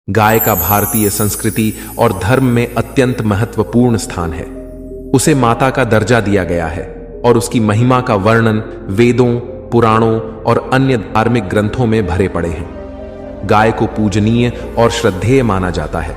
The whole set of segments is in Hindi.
गाय का भारतीय संस्कृति और धर्म में अत्यंत महत्वपूर्ण स्थान है। उसे माता का दर्जा दिया गया है और उसकी महिमा का वर्णन वेदों, पुराणों और अन्य धार्मिक ग्रंथों में भरे पड़े हैं। गाय को पूजनीय और श्रद्धेय माना जाता है।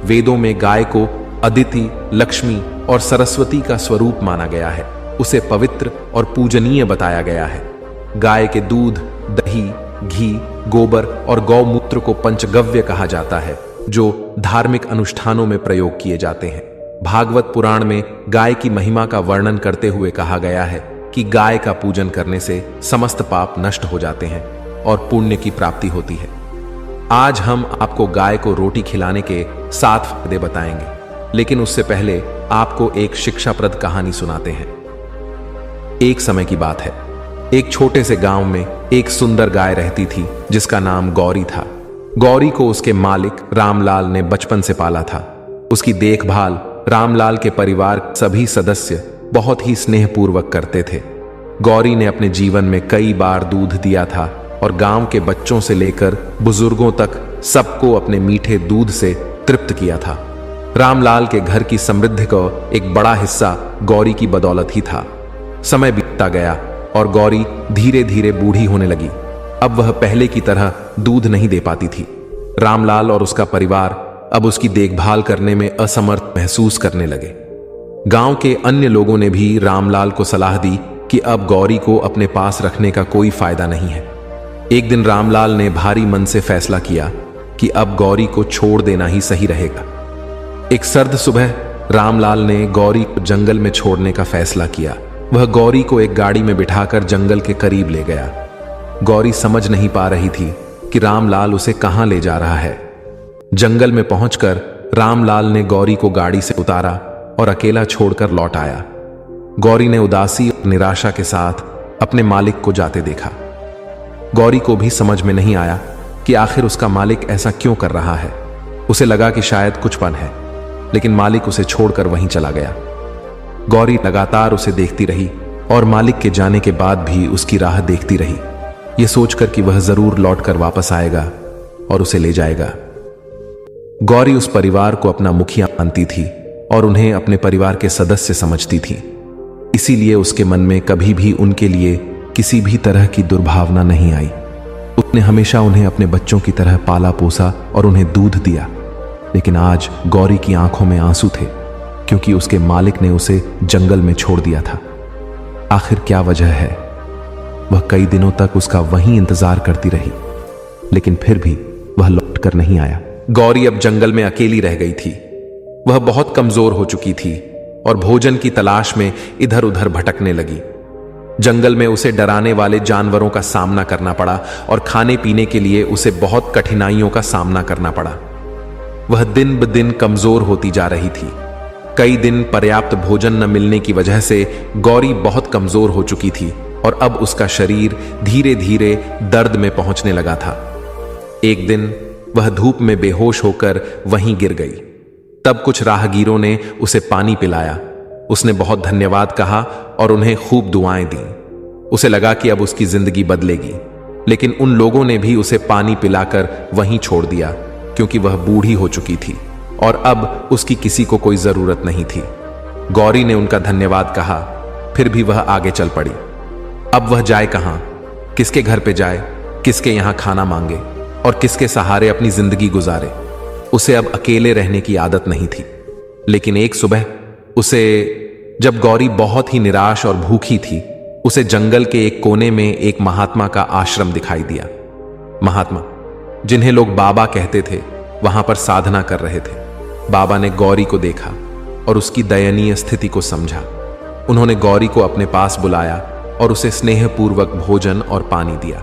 वेदों में गाय को अदिति, लक्ष्मी और सरस्वती का स्वरूप माना गया है। उसे पवित्र और पूजनीय बताया गया है। गाय के दूध, दही, घी, गोबर और गौमूत्र को पंचगव्य कहा जाता है, जो धार्मिक अनुष्ठानों में प्रयोग किए जाते हैं। भागवत पुराण में गाय की महिमा का वर्णन करते हुए कहा गया है कि गाय का पूजन करने से समस्त पाप नष्ट हो जाते हैं और पुण्य की प्राप्ति होती है। आज हम आपको गाय को रोटी खिलाने के 7 फायदे बताएंगे, लेकिन उससे पहले आपको एक शिक्षाप्रद कहानी सुनाते हैं। एक समय की बात है, एक छोटे से गांव में एक सुंदर गाय रहती थी जिसका नाम गौरी था। गौरी को उसके मालिक रामलाल ने बचपन से पाला था। उसकी देखभाल रामलाल के परिवार सभी सदस्य बहुत ही स्नेहपूर्वक करते थे। गौरी ने अपने जीवन में कई बार दूध दिया था और गांव के बच्चों से लेकर बुजुर्गों तक सबको अपने मीठे दूध से तृप्त किया था। रामलाल के घर की समृद्धि का एक बड़ा हिस्सा गौरी की बदौलत ही था। समय बीतता गया और गौरी धीरे धीरे बूढ़ी होने लगी। अब वह पहले की तरह दूध नहीं दे पाती थी। रामलाल और उसका परिवार अब उसकी देखभाल करने में असमर्थ महसूस करने लगे। गांव के अन्य लोगों ने भी रामलाल को सलाह दी कि अब गौरी को अपने पास रखने का कोई फायदा नहीं है। एक दिन रामलाल ने भारी मन से फैसला किया कि अब गौरी को छोड़ देना ही सही रहेगा। एक सर्द सुबह रामलाल ने गौरी को जंगल में छोड़ने का फैसला किया। वह गौरी को एक गाड़ी में बिठाकर जंगल के करीब ले गया। गौरी समझ नहीं पा रही थी कि रामलाल उसे कहां ले जा रहा है। जंगल में पहुंचकर रामलाल ने गौरी को गाड़ी से उतारा और अकेला छोड़कर लौट आया। गौरी ने उदासी और निराशा के साथ अपने मालिक को जाते देखा। गौरी को भी समझ में नहीं आया कि आखिर उसका मालिक ऐसा क्यों कर रहा है। उसे लगा कि शायद कुछ पन है, लेकिन मालिक उसे छोड़कर वहीं चला गया। गौरी लगातार उसे देखती रही और मालिक के जाने के बाद भी उसकी राह देखती रही, यह सोचकर कि वह जरूर लौटकर वापस आएगा और उसे ले जाएगा। गौरी उस परिवार को अपना मुखिया मानती थी और उन्हें अपने परिवार के सदस्य समझती थी। इसीलिए उसके मन में कभी भी उनके लिए किसी भी तरह की दुर्भावना नहीं आई। उसने हमेशा उन्हें अपने बच्चों की तरह पाला पोसा और उन्हें दूध दिया। लेकिन आज गौरी की आंखों में आंसू थे, क्योंकि उसके मालिक ने उसे जंगल में छोड़ दिया था। आखिर क्या वजह है? वह कई दिनों तक उसका वहीं इंतजार करती रही, लेकिन फिर भी वह लौटकर नहीं आया। गौरी अब जंगल में अकेली रह गई थी। वह बहुत कमजोर हो चुकी थी और भोजन की तलाश में इधर उधर भटकने लगी। जंगल में उसे डराने वाले जानवरों का सामना करना पड़ा और खाने पीने के लिए उसे बहुत कठिनाइयों का सामना करना पड़ा। वह दिन ब दिन कमजोर होती जा रही थी। कई दिन पर्याप्त भोजन न मिलने की वजह से गौरी बहुत कमजोर हो चुकी थी और अब उसका शरीर धीरे धीरे दर्द में पहुंचने लगा था। एक दिन वह धूप में बेहोश होकर वहीं गिर गई। तब कुछ राहगीरों ने उसे पानी पिलाया। उसने बहुत धन्यवाद कहा और उन्हें खूब दुआएं दी। उसे लगा कि अब उसकी जिंदगी बदलेगी, लेकिन उन लोगों ने भी उसे पानी पिलाकर वहीं छोड़ दिया, क्योंकि वह बूढ़ी हो चुकी थी और अब उसकी किसी को कोई जरूरत नहीं थी। गौरी ने उनका धन्यवाद कहा, फिर भी वह आगे चल पड़ी। अब वह जाए कहां, किसके घर पे जाए, किसके यहां खाना मांगे और किसके सहारे अपनी जिंदगी गुजारे। उसे अब अकेले रहने की आदत नहीं थी। लेकिन एक सुबह जब गौरी बहुत ही निराश और भूखी थी, उसे जंगल के एक कोने में एक महात्मा का आश्रम दिखाई दिया। महात्मा, जिन्हें लोग बाबा कहते थे, वहां पर साधना कर रहे थे। बाबा ने गौरी को देखा और उसकी दयनीय स्थिति को समझा। उन्होंने गौरी को अपने पास बुलाया और उसे स्नेहपूर्वक भोजन और पानी दिया।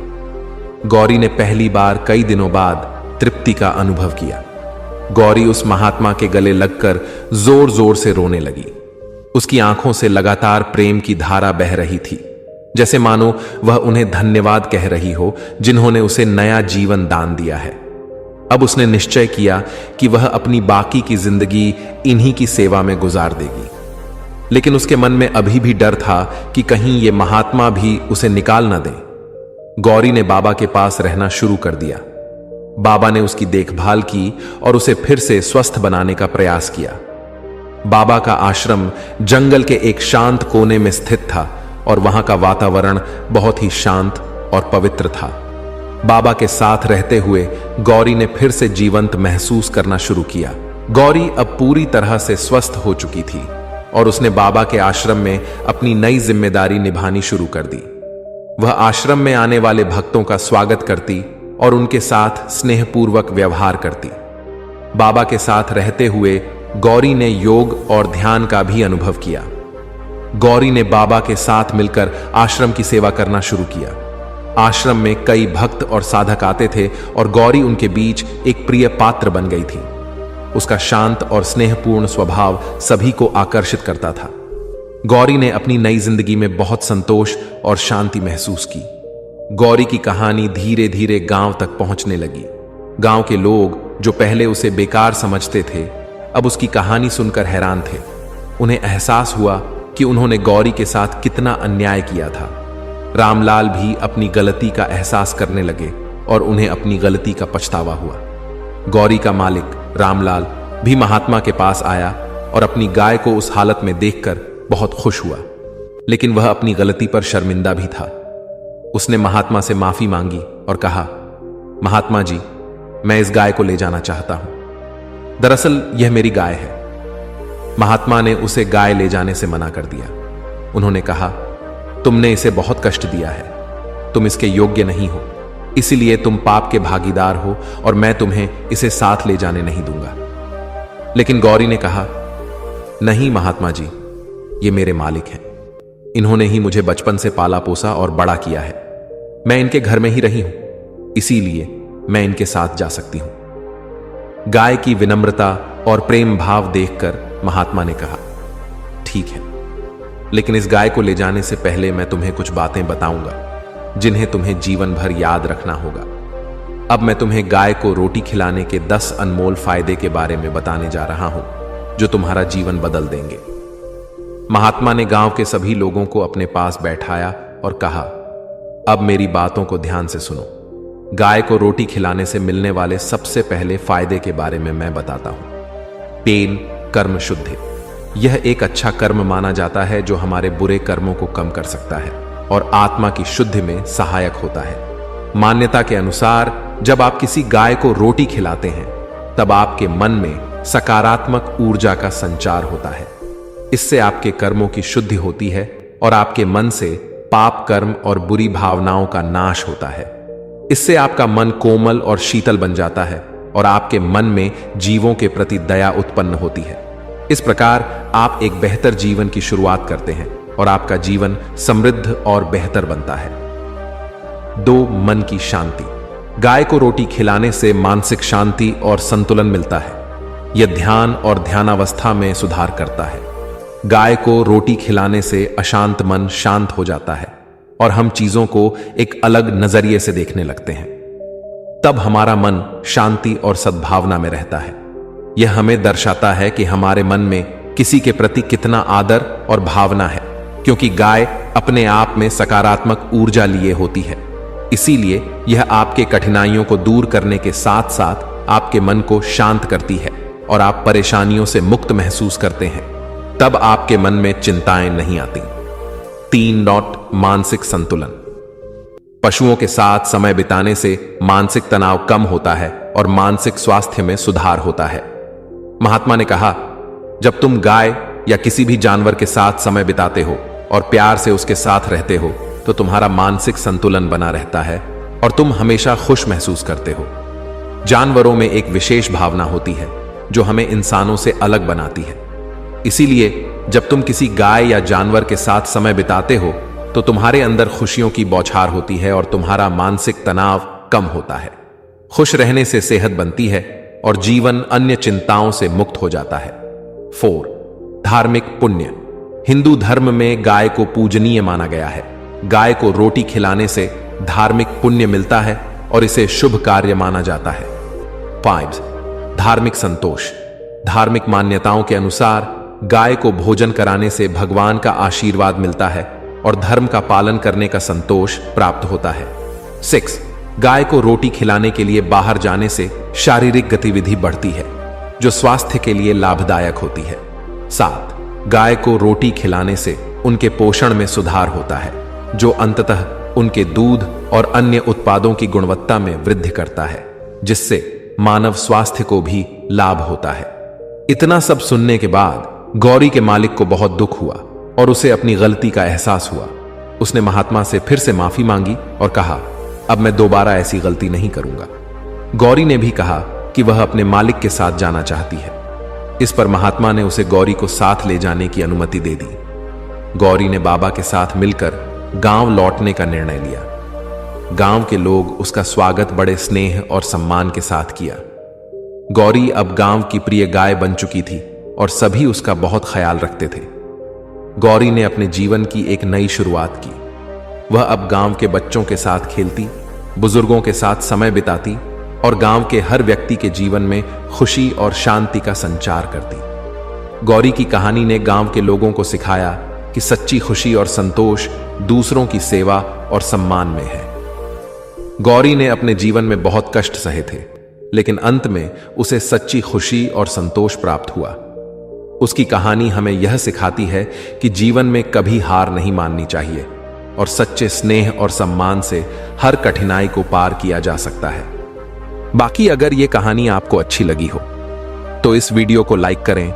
गौरी ने पहली बार कई दिनों बाद तृप्ति का अनुभव किया। गौरी उस महात्मा के गले लगकर जोर जोर से रोने लगी। उसकी आंखों से लगातार प्रेम की धारा बह रही थी, जैसे मानो वह उन्हें धन्यवाद कह रही हो, जिन्होंने उसे नया जीवन दान दिया है। अब उसने निश्चय किया कि वह अपनी बाकी की जिंदगी इन्हीं की सेवा में गुजार देगी। लेकिन उसके मन में अभी भी डर था कि कहीं ये महात्मा भी उसे निकाल न दें। गौरी ने बाबा के पास रहना शुरू कर दिया। बाबा ने उसकी देखभाल की और उसे फिर से स्वस्थ बनाने का प्रयास किया। बाबा का आश्रम जंगल के एक शांत कोने में स्थित था और वहां का वातावरण बहुत ही शांत और पवित्र था। बाबा के साथ रहते हुए गौरी ने फिर से जीवंत महसूस करना शुरू किया। गौरी अब पूरी तरह से स्वस्थ हो चुकी थी और उसने बाबा के आश्रम में अपनी नई जिम्मेदारी निभानी शुरू कर दी। वह आश्रम में आने वाले भक्तों का स्वागत करती और उनके साथ स्नेहपूर्वक व्यवहार करती। बाबा के साथ रहते हुए गौरी ने योग और ध्यान का भी अनुभव किया। गौरी ने बाबा के साथ मिलकर आश्रम की सेवा करना शुरू किया। आश्रम में कई भक्त और साधक आते थे और गौरी उनके बीच एक प्रिय पात्र बन गई थी। उसका शांत और स्नेहपूर्ण स्वभाव सभी को आकर्षित करता था। गौरी ने अपनी नई जिंदगी में बहुत संतोष और शांति महसूस की। गौरी की कहानी धीरे धीरे गांव तक पहुंचने लगी। गांव के लोग जो पहले उसे बेकार समझते थे, अब उसकी कहानी सुनकर हैरान थे। उन्हें एहसास हुआ कि उन्होंने गौरी के साथ कितना अन्याय किया था। रामलाल भी अपनी गलती का एहसास करने लगे और उन्हें अपनी गलती का पछतावा हुआ। गौरी का मालिक रामलाल भी महात्मा के पास आया और अपनी गाय को उस हालत में देखकर बहुत खुश हुआ, लेकिन वह अपनी गलती पर शर्मिंदा भी था। उसने महात्मा से माफी मांगी और कहा, महात्मा जी, मैं इस गाय को ले जाना चाहता हूं। दरअसल यह मेरी गाय है। महात्मा ने उसे गाय ले जाने से मना कर दिया। उन्होंने कहा, तुमने इसे बहुत कष्ट दिया है, तुम इसके योग्य नहीं हो, इसीलिए तुम पाप के भागीदार हो और मैं तुम्हें इसे साथ ले जाने नहीं दूंगा। लेकिन गौरी ने कहा, नहीं महात्मा जी, ये मेरे मालिक हैं। इन्होंने ही मुझे बचपन से पाला पोसा और बड़ा किया है। मैं इनके घर में ही रही हूं, इसीलिए मैं इनके साथ जा सकती हूं। गाय की विनम्रता और प्रेम भाव देखकर महात्मा ने कहा, ठीक है, लेकिन इस गाय को ले जाने से पहले मैं तुम्हें कुछ बातें बताऊंगा जिन्हें तुम्हें जीवन भर याद रखना होगा। अब मैं तुम्हें गाय को रोटी खिलाने के 10 अनमोल फायदे के बारे में बताने जा रहा हूं जो तुम्हारा जीवन बदल देंगे। महात्मा ने गांव के सभी लोगों को अपने पास बैठाया और कहा, अब मेरी बातों को ध्यान से सुनो। गाय को रोटी खिलाने से मिलने वाले सबसे पहले फायदे के बारे में मैं बताता हूं। पेन कर्म शुद्धि, यह एक अच्छा कर्म माना जाता है जो हमारे बुरे कर्मों को कम कर सकता है और आत्मा की शुद्धि में सहायक होता है। मान्यता के अनुसार जब आप किसी गाय को रोटी खिलाते हैं तब आपके मन में सकारात्मक ऊर्जा का संचार होता है। इससे आपके कर्मों की शुद्धि होती है और आपके मन से पाप कर्म और बुरी भावनाओं का नाश होता है। इससे आपका मन कोमल और शीतल बन जाता है और आपके मन में जीवों के प्रति दया उत्पन्न होती है। इस प्रकार आप एक बेहतर जीवन की शुरुआत करते हैं और आपका जीवन समृद्ध और बेहतर बनता है। 2. मन की शांति, गाय को रोटी खिलाने से मानसिक शांति और संतुलन मिलता है। यह ध्यान और ध्यानावस्था में सुधार करता है। गाय को रोटी खिलाने से अशांत मन शांत हो जाता है और हम चीजों को एक अलग नजरिए से देखने लगते हैं। तब हमारा मन शांति और सद्भावना में रहता है। यह हमें दर्शाता है कि हमारे मन में किसी के प्रति कितना आदर और भावना है, क्योंकि गाय अपने आप में सकारात्मक ऊर्जा लिए होती है। इसीलिए यह आपके कठिनाइयों को दूर करने के साथ साथ आपके मन को शांत करती है और आप परेशानियों से मुक्त महसूस करते हैं। तब आपके मन में चिंताएं नहीं आती। 3. मानसिक संतुलन, पशुओं के साथ समय बिताने से मानसिक तनाव कम होता है और मानसिक स्वास्थ्य में सुधार होता है। महात्मा ने कहा, जब तुम गाय या किसी भी जानवर के साथ समय बिताते हो और प्यार से उसके साथ रहते हो तो तुम्हारा मानसिक संतुलन बना रहता है और तुम हमेशा खुश महसूस करते हो। जानवरों में एक विशेष भावना होती है जो हमें इंसानों से अलग बनाती है। इसीलिए जब तुम किसी गाय या जानवर के साथ समय बिताते हो तो तुम्हारे अंदर खुशियों की बौछार होती है और तुम्हारा मानसिक तनाव कम होता है। खुश रहने से सेहत बनती है और जीवन अन्य चिंताओं से मुक्त हो जाता है। 4. धार्मिक पुण्य, हिंदू धर्म में गाय को पूजनीय माना गया है। गाय को रोटी खिलाने से धार्मिक पुण्य मिलता है और इसे शुभ कार्य माना जाता है। 5. धार्मिक संतोष, धार्मिक मान्यताओं के अनुसार गाय को भोजन कराने से भगवान का आशीर्वाद मिलता है और धर्म का पालन करने का संतोष प्राप्त होता है। 6. गाय को रोटी खिलाने के लिए बाहर जाने से शारीरिक गतिविधि बढ़ती है, जो स्वास्थ्य के लिए लाभदायक होती है। 7. गाय को रोटी खिलाने से उनके पोषण में सुधार होता है, जो अंततः उनके दूध और अन्य उत्पादों की गुणवत्ता में वृद्धि करता है, जिससे मानव स्वास्थ्य को भी लाभ होता है। इतना सब सुनने के बाद गौरी के मालिक को बहुत दुख हुआ और उसे अपनी गलती का एहसास हुआ। उसने महात्मा से फिर से माफी मांगी और कहा, अब मैं दोबारा ऐसी गलती नहीं करूंगा। गौरी ने भी कहा कि वह अपने मालिक के साथ जाना चाहती है। इस पर महात्मा ने उसे गौरी को साथ ले जाने की अनुमति दे दी। गौरी ने बाबा के साथ मिलकर गांव लौटने का निर्णय लिया। गांव के लोग उसका स्वागत बड़े स्नेह और सम्मान के साथ किया। गौरी अब गांव की प्रिय गाय बन चुकी थी और सभी उसका बहुत ख्याल रखते थे। गौरी ने अपने जीवन की एक नई शुरुआत की। वह अब गांव के बच्चों के साथ खेलती, बुजुर्गों के साथ समय बिताती और गांव के हर व्यक्ति के जीवन में खुशी और शांति का संचार करती। गौरी की कहानी ने गांव के लोगों को सिखाया कि सच्ची खुशी और संतोष दूसरों की सेवा और सम्मान में है। गौरी ने अपने जीवन में बहुत कष्ट सहे थे, लेकिन अंत में उसे सच्ची खुशी और संतोष प्राप्त हुआ। उसकी कहानी हमें यह सिखाती है कि जीवन में कभी हार नहीं माननी चाहिए और सच्चे स्नेह और सम्मान से हर कठिनाई को पार किया जा सकता है। बाकी अगर ये कहानी आपको अच्छी लगी हो तो इस वीडियो को लाइक करें,